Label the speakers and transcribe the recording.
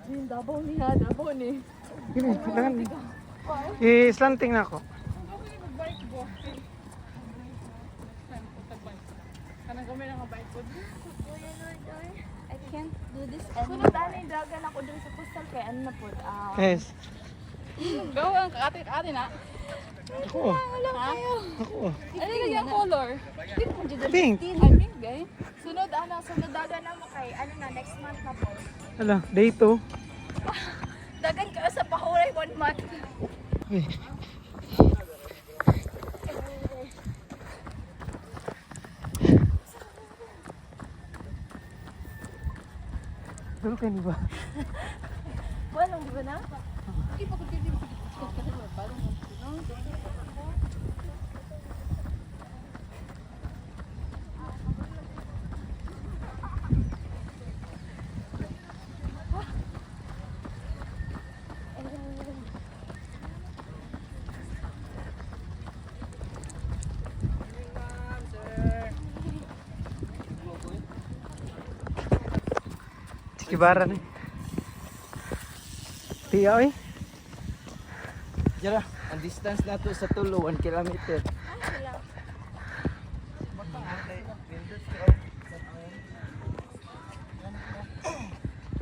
Speaker 1: Yung Davao niya, Davao ni.
Speaker 2: Gini, kailangan. I-slanting na ako.
Speaker 1: Kanang kami na nga bike ko.
Speaker 3: Kuya Lord, oy. I can't do this
Speaker 1: Sunod
Speaker 3: anymore.
Speaker 1: ani dagan ako dun sa postal kay ano na pod.
Speaker 2: Yes.
Speaker 1: Go ang ate na.
Speaker 2: Ako.
Speaker 1: Wala kayo.
Speaker 2: Ako.
Speaker 1: Ano yung color?
Speaker 2: Pink.
Speaker 1: I think gay. Sunod dagan na mo kay ano na next month na po.
Speaker 2: Ala, day 2.
Speaker 1: Dagan ka sa pahuray 1 month.
Speaker 2: Uy. Pero kayo ni ba?
Speaker 1: Walang di ba na?
Speaker 2: Kibaran eh. Tiya oy.
Speaker 4: Jara, ang distance nato sa tulo 1 kilometer.